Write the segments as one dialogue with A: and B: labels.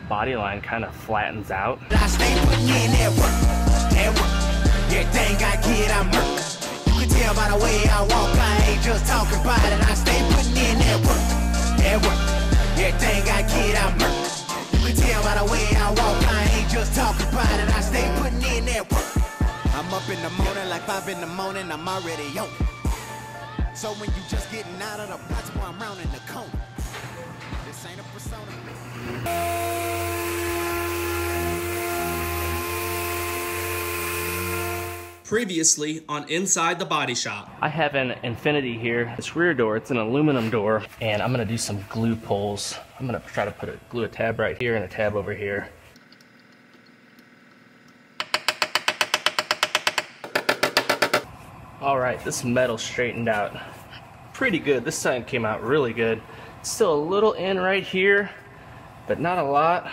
A: Body line kind of flattens out.
B: I stay putting in that work. Everything I get, I'm hurt. You can tell by the way I walk, I ain't just talking about it. I stay putting in that work. Everything I get, I'm hurt. You can tell by the way I walk, I ain't just talking about it. I stay putting in that work. I'm up in the morning like 5 in the morning, I'm already on it. So when you just getting out of the box, boy, I'm rounding the corner. This ain't a persona.
C: Previously on Inside the Body Shop.
A: I have an Infiniti here. This rear door, it's an aluminum door, and I'm gonna do some glue pulls. I'm gonna try to glue a tab right here and a tab over here. All right, this metal straightened out pretty good. This side came out really good. Still a little in right here, but not a lot.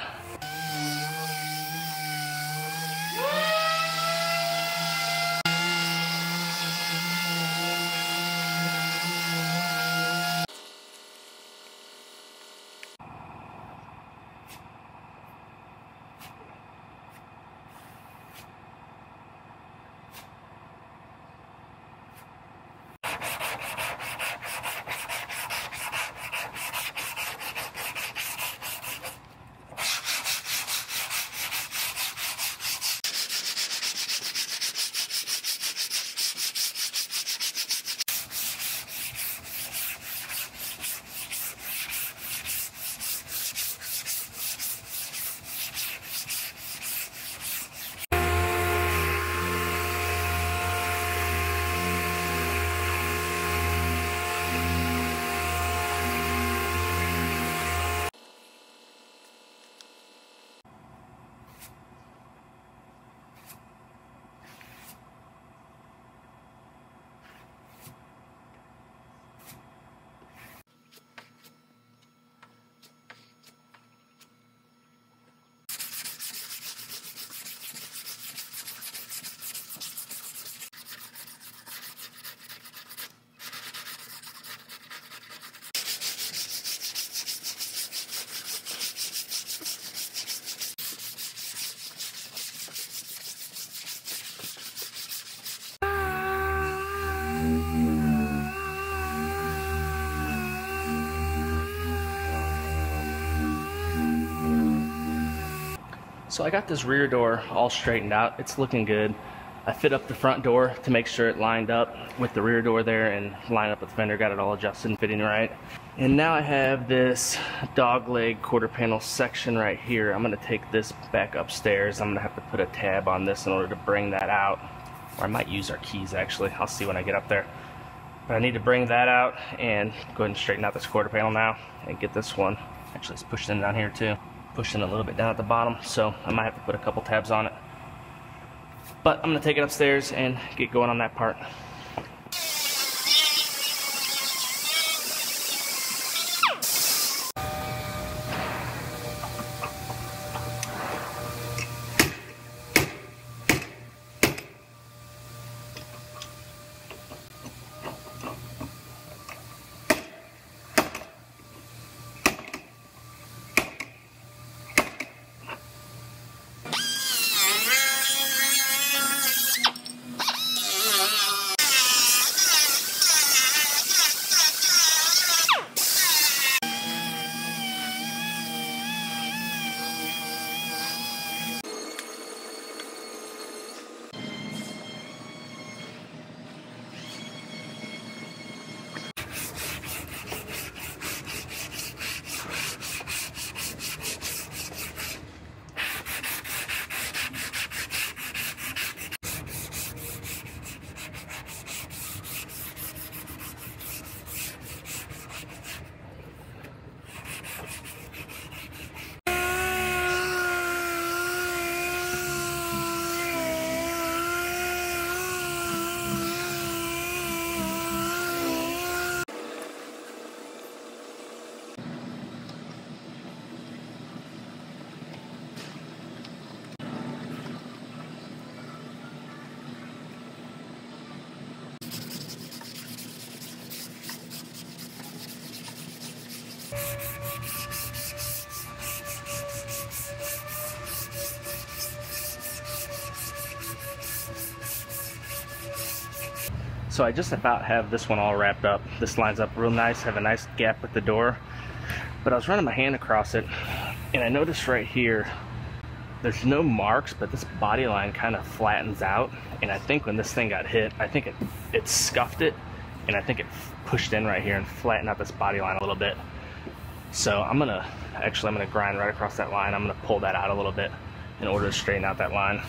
A: So I got this rear door all straightened out. It's looking good. I fit up the front door to make sure it lined up with the rear door there and line up with the fender, got it all adjusted and fitting right. And now I have this dog leg quarter panel section right here. I'm gonna take this back upstairs. I'm gonna have to put a tab on this in order to bring that out. Or I might use our keys actually. I'll see when I get up there. But I need to bring that out and go ahead and straighten out this quarter panel now and get this one. Actually, it's pushed in down here too. Pushing a little bit down at the bottom, so I might have to put a couple tabs on it. But I'm gonna take it upstairs and get going on that part. So I just about have this one all wrapped up. This lines up real nice, have a nice gap with the door. But I was running my hand across it, and I noticed right here, there's no marks, but this body line kind of flattens out. And I think when this thing got hit, I think it scuffed it, and I think it pushed in right here and flattened out this body line a little bit. So I'm gonna grind right across that line. I'm gonna pull that out a little bit in order to straighten out that line.